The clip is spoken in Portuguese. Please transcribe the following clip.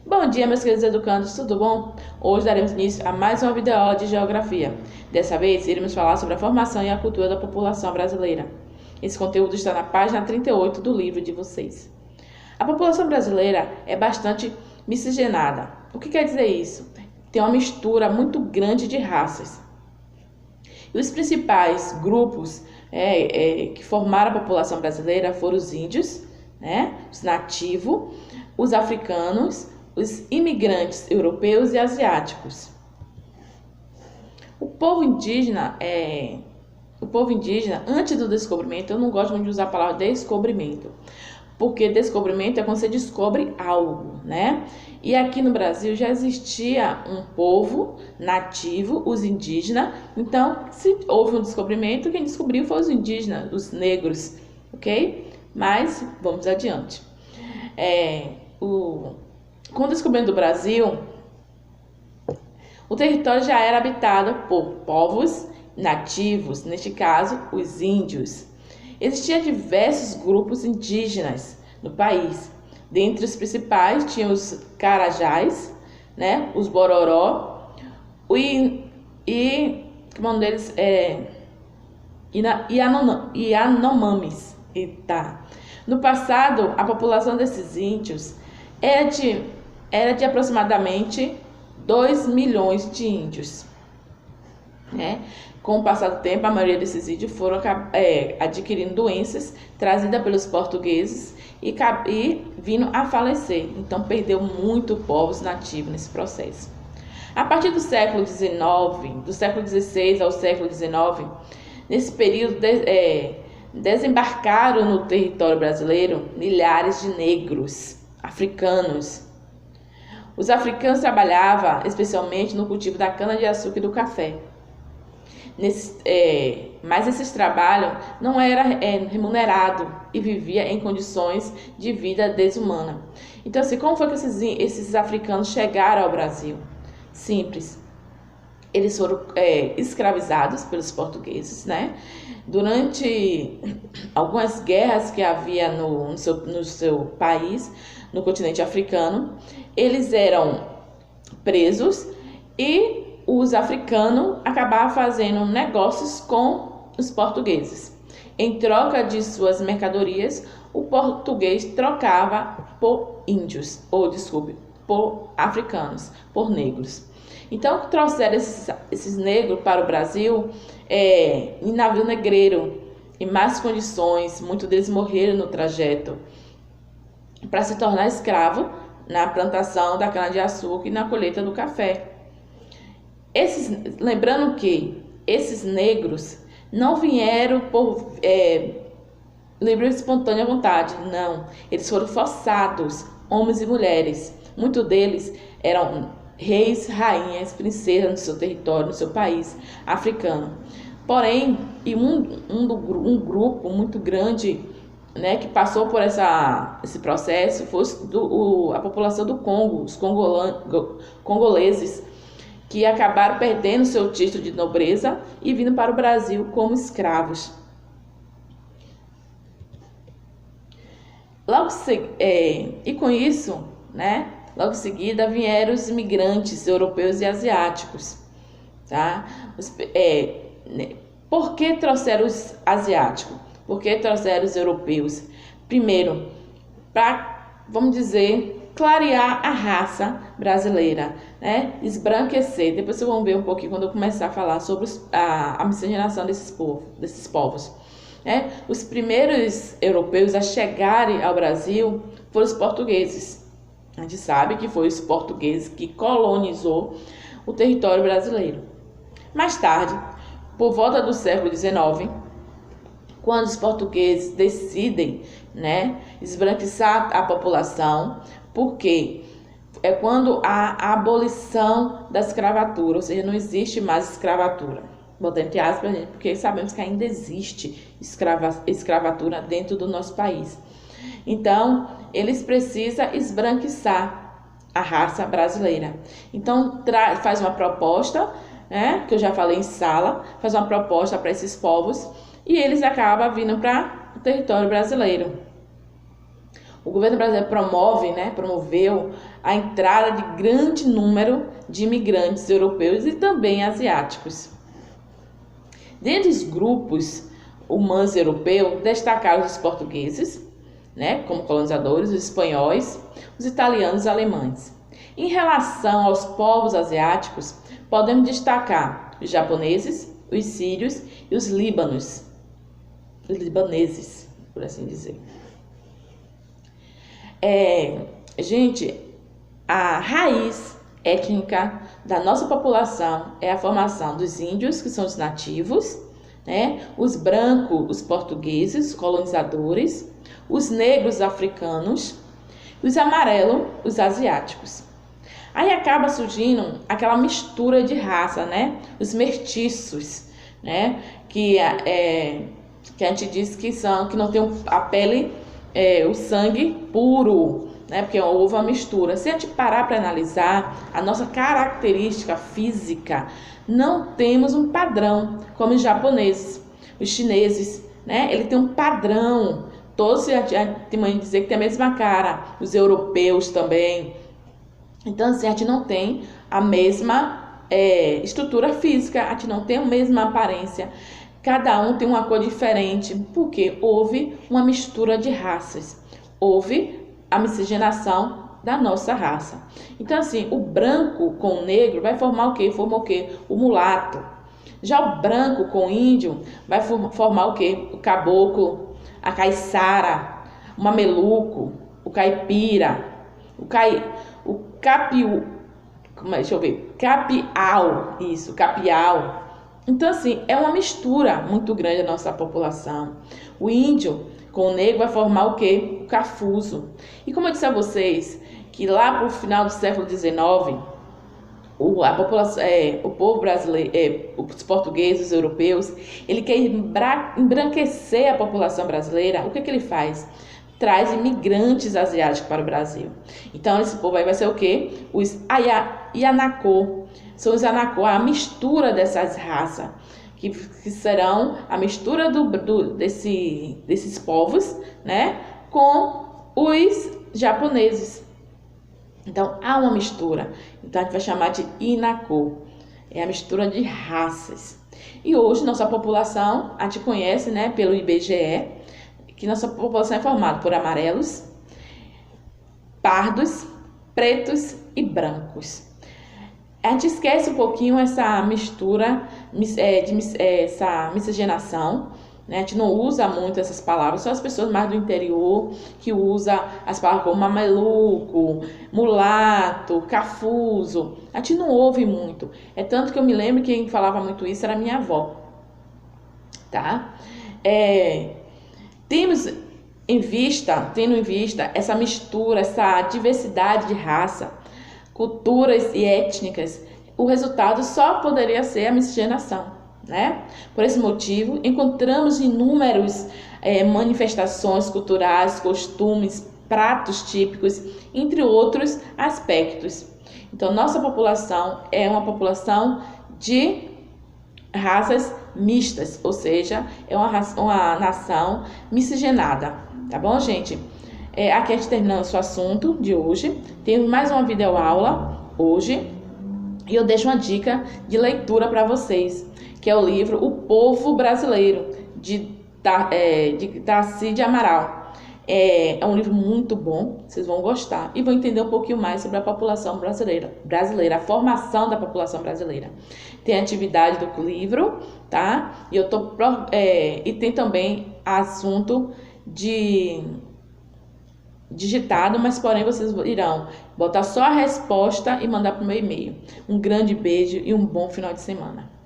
Bom dia, meus queridos educandos, tudo bom? Hoje daremos início a mais uma videoaula de Geografia. Dessa vez, iremos falar sobre a formação e a cultura da população brasileira. Esse conteúdo está na página 38 do livro de vocês. A população brasileira é bastante miscigenada. O que quer dizer isso? Tem uma mistura muito grande de raças. E os principais grupos que formaram a população brasileira foram os índios, os nativos, os africanos, os imigrantes europeus e asiáticos. O povo indígena, antes do descobrimento, eu não gosto muito de usar a palavra descobrimento, porque descobrimento é quando você descobre algo, E aqui no Brasil já existia um povo nativo, os indígenas. Então, se houve um descobrimento, quem descobriu foi os indígenas, os negros, ok? Mas vamos adiante. Com o descobrimento do Brasil, o território já era habitado por povos nativos, neste caso, os índios. Existiam diversos grupos indígenas no país. Dentre os principais, tinham os carajás, os bororó, Yanomamis. No passado, a população desses índios era de aproximadamente 2 milhões de índios. Com o passar do tempo, a maioria desses índios foram adquirindo doenças trazidas pelos portugueses e vindo a falecer. Então, perdeu muito povos nativos nesse processo. A partir do século XIX, do século XVI ao século XIX, nesse período desembarcaram no território brasileiro milhares de negros africanos. Os africanos trabalhavam especialmente no cultivo da cana-de-açúcar e do café. Mas esses trabalhos não eram remunerados e viviam em condições de vida desumana. Então, como foi que esses africanos chegaram ao Brasil? Simples. Eles foram escravizados pelos portugueses, Durante algumas guerras que havia no seu país, no continente africano, eles eram presos e os africanos acabavam fazendo negócios com os portugueses. Em troca de suas mercadorias, o português trocava por por africanos, por negros. Então, trouxeram esses negros para o Brasil em navio negreiro, em más condições. Muitos deles morreram no trajeto para se tornar escravo na plantação da cana-de-açúcar e na colheita do café. Lembrando que esses negros não vieram por livre e espontânea vontade, não. Eles foram forçados, homens e mulheres. Muitos deles eram reis, rainhas, princesas no seu território, no seu país africano. Porém, um grupo muito grande, que passou por esse processo foi a população do Congo, os congoleses, que acabaram perdendo seu título de nobreza e vindo para o Brasil como escravos. E com isso, logo em seguida vieram os imigrantes europeus e asiáticos, Por que trouxeram os asiáticos? Por que trouxeram os europeus? Primeiro, para, vamos dizer, clarear a raça brasileira, esbranquecer. Depois vocês vão ver um pouquinho quando eu começar a falar sobre a miscigenação desses povos. Os primeiros europeus a chegarem ao Brasil foram os portugueses. A gente sabe que foi os portugueses que colonizou o território brasileiro. Mais tarde, por volta do século XIX, quando os portugueses decidem, esbranquiçar a população, porque é quando há a abolição da escravatura, ou seja, não existe mais escravatura. Botando entre aspas, porque sabemos que ainda existe escravatura dentro do nosso país. Então, eles precisam esbranquiçar a raça brasileira. Então, faz uma proposta, que eu já falei em sala, faz uma proposta para esses povos e eles acabam vindo para o território brasileiro. o governo brasileiro promoveu a entrada de grande número de imigrantes europeus e também asiáticos. Dentre os grupos humanos europeus, destacaram os portugueses, como colonizadores, os espanhóis, os italianos e os alemães. Em relação aos povos asiáticos, podemos destacar os japoneses, os sírios e os libaneses, por assim dizer. Gente, a raiz étnica da nossa população é a formação dos índios, que são os nativos, os brancos, os portugueses, colonizadores, os negros africanos, os amarelos, os asiáticos. Aí acaba surgindo aquela mistura de raça, os mestiços, que a gente diz que não tem a pele, o sangue puro, porque houve uma mistura. Se a gente parar para analisar a nossa característica física, não temos um padrão, como os japoneses, os chineses, ele tem um padrão. Todos a gente tem dizer que tem a mesma cara, os europeus também. Então, assim, a gente não tem a mesma estrutura física, a gente não tem a mesma aparência. Cada um tem uma cor diferente, porque houve uma mistura de raças. Houve a miscigenação da nossa raça. Então, assim, o branco com o negro vai formar o quê? Forma o quê? O mulato. Já o branco com o índio vai formar o quê? O caboclo, a caiçara, o mameluco, o caipira, capial, isso, capial. Então, assim, é uma mistura muito grande da nossa população. O índio com o negro vai formar o quê? O cafuso. E como eu disse a vocês, que lá para o final do século XIX, a população, o povo brasileiro, os portugueses, os europeus, ele quer embranquecer a população brasileira. O que ele faz? Traz imigrantes asiáticos para o Brasil. Então, esse povo aí vai ser o quê? Os Ianacô. São os Ianacô, a mistura dessas raças, que serão a mistura desses povos, com os japoneses. Então, há uma mistura. Então, a gente vai chamar de Inacô. É a mistura de raças. E hoje, nossa população, a gente conhece, pelo IBGE, que nossa população é formada por amarelos, pardos, pretos e brancos. A gente esquece um pouquinho essa mistura, essa miscigenação, A gente não usa muito essas palavras, só as pessoas mais do interior que usam as palavras como mameluco, mulato, cafuso. A gente não ouve muito. É tanto que eu me lembro que quem falava muito isso era minha avó, tá? Tendo em vista essa mistura, essa diversidade de raça, culturas e étnicas, o resultado só poderia ser a miscigenação. Por esse motivo, encontramos inúmeras manifestações culturais, costumes, pratos típicos, entre outros aspectos. Então, nossa população é uma população de raças mistas, ou seja, é uma nação miscigenada, tá bom, gente? Aqui a gente terminando o assunto de hoje. Temos mais uma videoaula hoje e eu deixo uma dica de leitura para vocês, que é o livro O Povo Brasileiro, de Darcy de Amaral. É um livro muito bom, vocês vão gostar e vão entender um pouquinho mais sobre a população brasileira, a formação da população brasileira. Tem a atividade do livro, tá? E tem também assunto digitado, mas porém vocês irão botar só a resposta e mandar para o meu e-mail. Um grande beijo e um bom final de semana.